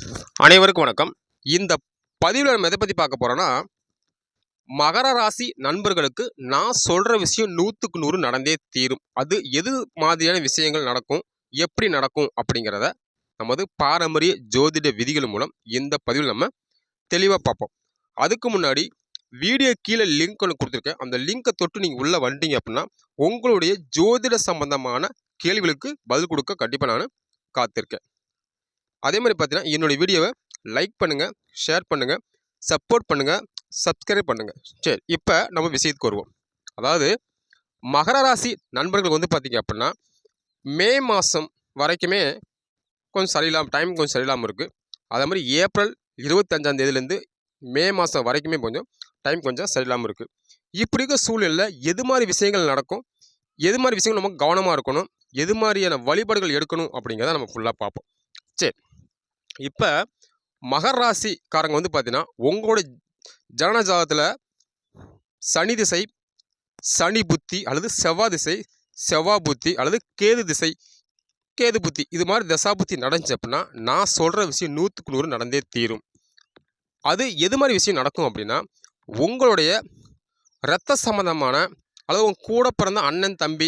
அனைவருக்கும் வணக்கம். இந்த பதிவில் நம்ம எதை பற்றி பார்க்க போகிறோன்னா, மகர ராசி நண்பர்களுக்கு நான் சொல்கிற விஷயம் 100க்கு 100 நடந்தே தீரும். அது எது மாதிரியான விஷயங்கள் நடக்கும், எப்படி நடக்கும் அப்படிங்கிறத நமது பாரம்பரிய ஜோதிட விதிகள் மூலம் இந்த பதிவில் நம்ம தெளிவாக பார்ப்போம். அதுக்கு முன்னாடி வீடியோ கீழே லிங்க் ஒன்று கொடுத்துருக்கேன். அந்த லிங்கை தொட்டு நீங்கள் உள்ளே வந்துட்டீங்க அப்படின்னா உங்களுடைய ஜோதிட சம்பந்தமான கேள்விகளுக்கு பதில் கொடுக்க கண்டிப்பாக நான் காத்திருக்கேன். அதே மாதிரி பார்த்தீங்கன்னா என்னுடைய வீடியோவை லைக் பண்ணுங்கள், ஷேர் பண்ணுங்கள், சப்போர்ட் பண்ணுங்கள், சப்ஸ்கிரைப் பண்ணுங்கள். சரி, இப்போ நம்ம விஷயத்துக்கு வருவோம். அதாவது மகர ராசி நண்பர்களுக்கு வந்து பார்த்திங்க அப்படின்னா மே மாதம் வரைக்குமே கொஞ்சம் சரியில்லாமல் கொஞ்சம் சரியில்லாமல் இருக்குது. அதே மாதிரி ஏப்ரல் 25ஆம் தேதியிலேருந்து மே மாதம் வரைக்குமே கொஞ்சம் சரியில்லாமல் இருக்குது. இப்படி இருக்க சூழ்நிலையில் எது மாதிரி விஷயங்கள் நடக்கும், எது மாதிரி விஷயங்கள் நம்ம கவனமாக இருக்கணும், எது மாதிரியான வழிபாடுகள் எடுக்கணும் அப்படிங்கிறத நம்ம ஃபுல்லாக பார்ப்போம். சரி, இப்போ மகர ராசிக்காரங்க வந்து பார்த்தீங்கன்னா உங்களோட ஜனன ஜாதகத்தில் சனி திசை, சனி புத்தி அல்லது செவ்வாய் திசை, செவ்வாய் புத்தி அல்லது கேது திசை, கேது புத்தி, இது மாதிரி தசா புத்தி நடந்துச்சு அப்படின்னா நான் சொல்கிற விஷயம் 100க்கு 100 நடந்தே தீரும். அது எது மாதிரி விஷயம் நடக்கும் அப்படின்னா, உங்களுடைய இரத்த சம்பந்தமான அல்லது உங்க கூட பிறந்த அண்ணன் தம்பி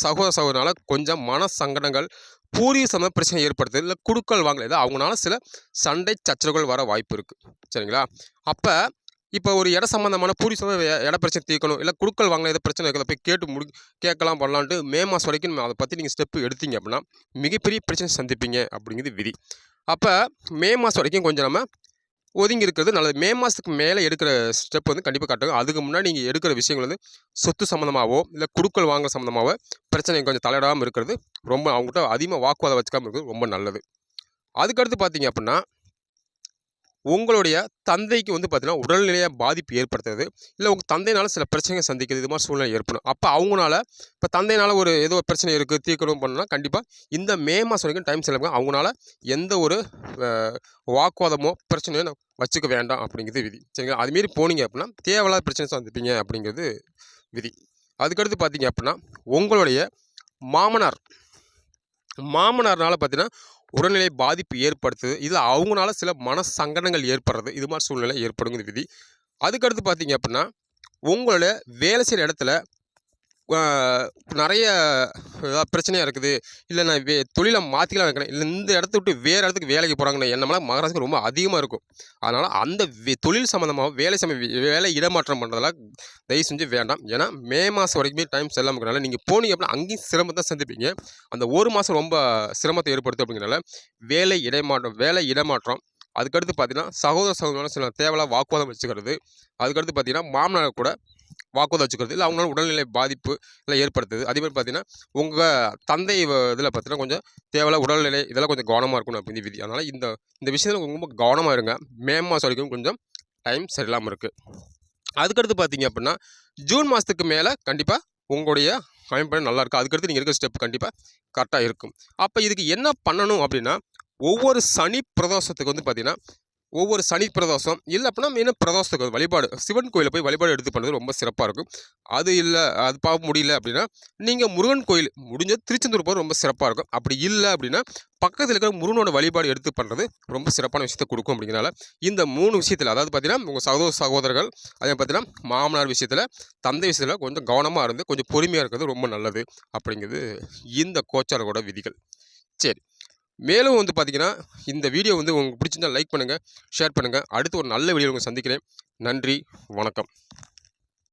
சகோதர சகோதரனால கொஞ்சம் மன சங்கடங்கள், பூர்வீக சம்பந்த பிரச்சனை ஏற்படுத்துது, இல்லை குடுக்கல் வாங்கல ஏதோ அவங்களால சில சண்டை சச்சரவுகள் வர வாய்ப்பு இருக்குது. சரிங்களா? அப்போ இப்போ ஒரு இட சம்பந்தமான பூர்வீக சம்பந்த இட பிரச்சனை தீர்க்கணும், இல்லை குடுக்கல் வாங்கல ஏதோ பிரச்சனை இருக்கிறத போய் கேட்கலாம் பண்ணலான்ட்டு மே மாதம் வரைக்கும் அதை பற்றி நீங்கள் ஸ்டெப்பு எடுத்தீங்க அப்படின்னா மிகப்பெரிய பிரச்சனை சந்திப்பீங்க அப்படிங்கிறது விதி. அப்போ மே மாதம் வரைக்கும் கொஞ்சம் நம்ம ஒதுங்கி இருக்கிறது நல்லது. மே மாதத்துக்கு மேலே எடுக்கிற ஸ்டெப் வந்து கண்டிப்பாக காட்டுங்க. அதுக்கு முன்னாடி நீங்கள் எடுக்கிற விஷயங்கள் வந்து சொத்து சம்மந்தமாகவோ இல்லை குடுக்கல் வாங்க சம்மந்தமாகவோ பிரச்சனை கொஞ்சம் தலையிடாமல் இருக்கிறது ரொம்ப, அவங்ககிட்ட அதிகமாக வாக்குவாதம் வச்சுக்காமல் இருக்கிறது ரொம்ப நல்லது. அதுக்கடுத்து பார்த்தீங்க அப்படின்னா உங்களுடைய தந்தைக்கு வந்து பார்த்தீங்கன்னா உடல்நிலையாக பாதிப்பு ஏற்படுத்துறது, இல்லை உங்கள் தந்தையினால சில பிரச்சனைகள் சந்திக்கிறது, இது மாதிரி சூழ்நிலை ஏற்படும். அப்போ அவங்களால இப்போ தந்தையினால ஒரு ஏதோ பிரச்சனை இருக்குது தீர்க்கணும் பண்ணணும்னா கண்டிப்பாக இந்த மே மாதம் வரைக்கும் டைம் செலவு. அவங்களால எந்த ஒரு வாக்குவாதமோ பிரச்சனையோ வச்சுக்க வேண்டாம் அப்படிங்கிறது விதி. சரிங்களா? அதுமாரி போனீங்க அப்படின்னா தேவையில்லாத பிரச்சனை சந்திப்பீங்க அப்படிங்கிறது விதி. அதுக்கடுத்து பார்த்தீங்க அப்படின்னா உங்களுடைய மாமனார்னால பார்த்தீங்கன்னா உடல்நிலை பாதிப்பு ஏற்படுத்துது, இதில் அவங்களால சில மன சங்கடங்கள் ஏற்படுறது, இது மாதிரி சூழ்நிலை ஏற்படுங்கிறது விதி. அதுக்கடுத்து பார்த்தீங்க அப்படின்னா உங்களோட வேலை செய்கிற இடத்துல நிறைய பிரச்சனையாக இருக்குது, இல்லை நான் தொழிலை மாற்றிக்கலாம் இருக்கிறேன், இல்லை இந்த இடத்த விட்டு வேறு இடத்துக்கு வேலைக்கு போகிறாங்கன்னு எண்ணமெல்லாம் மகராசிக்கு ரொம்ப அதிகமாக இருக்கும். அதனால் அந்த தொழில் சம்மந்தமாக வேலை இடமாற்றம் பண்ணுறதெல்லாம் தயவு செஞ்சு வேண்டாம். ஏன்னா மே மாதம் வரைக்குமே டைம் செல்லாமல் இருக்கிறனால நீங்கள் போனீங்க அப்படின்னா அங்கேயும் சிரமத்தை சந்திப்பீங்க. அந்த ஒரு மாதம் ரொம்ப சிரமத்தை ஏற்படுத்தும். அப்படிங்கிறனால வேலை இடமாற்றம். அதுக்கடுத்து பார்த்தீங்கன்னா சகோதரனோட சில தேவையில்லாத வாக்குவாதம் வச்சுக்கிறது, அதுக்கடுத்து பார்த்தீங்கன்னா மாமனார் கூட வாக்குவாதம் வச்சுக்கிறது, இல்லை அவங்களால உடல்நிலை பாதிப்பு இல்லை ஏற்படுத்துது. அதேமாதிரி பார்த்தீங்கன்னா உங்கள் தந்தை இதில் பார்த்தீங்கன்னா கொஞ்சம் தேவையில்ல உடல்நிலை இதெல்லாம் கொஞ்சம் கவனமாக இருக்கணும் அப்படின்னு விதி. அதனால் இந்த விஷயத்தில் ரொம்ப கவனமாக இருங்க. மே மாதம் வரைக்கும் கொஞ்சம் டைம் சரியில்லாமல் இருக்குது. அதுக்கடுத்து பார்த்தீங்க அப்படின்னா ஜூன் மாதத்துக்கு மேலே கண்டிப்பாக உங்களுடைய அமைப்பு நல்லா இருக்குது. அதுக்கடுத்து நீங்கள் இருக்கிற ஸ்டெப் கண்டிப்பாக கரெக்டாக இருக்கும். அப்போ இதுக்கு என்ன பண்ணணும் அப்படின்னா, ஒவ்வொரு சனி பிரதோஷத்துக்கு வந்து பார்த்திங்கன்னா ஒவ்வொரு சனி பிரதோஷம் இல்லை அப்படின்னா மெயினாக பிரதோஷத்துக்கு வழிபாடு சிவன் கோயிலில் போய் வழிபாடு எடுத்து பண்ணுறது ரொம்ப சிறப்பாக இருக்கும். அது இல்லை, அது பார்க்க முடியல அப்படின்னா நீங்கள் முருகன் கோயில் முடிஞ்சது திருச்செந்தூர் போகிறது ரொம்ப சிறப்பாக இருக்கும். அப்படி இல்லை அப்படின்னா பக்கத்தில் இருக்கிற முருகனோட வழிபாடு எடுத்து பண்ணுறது ரொம்ப சிறப்பான விஷயத்தை கொடுக்கும். அப்படிங்கிறனால இந்த 3 விஷயத்தில், அதாவது பார்த்தீங்கன்னா உங்கள் சகோதரர்கள், அதே பார்த்தீங்கன்னா மாமனார் விஷயத்தில், தந்தை விஷயத்தில் கொஞ்சம் கவனமாக இருந்து கொஞ்சம் பொறுமையாக இருக்கிறது ரொம்ப நல்லது அப்படிங்கிறது இந்த கோச்சாரோட விதிகள். சரி, மேலும் வந்து பார்த்தீங்கன்னா இந்த வீடியோ வந்து உங்களுக்கு பிடிச்சிருந்தால் லைக் பண்ணுங்கள், ஷேர் பண்ணுங்கள். அடுத்து ஒரு நல்ல வீடியோ உங்களுக்கு சந்திக்கிறேன். நன்றி, வணக்கம்.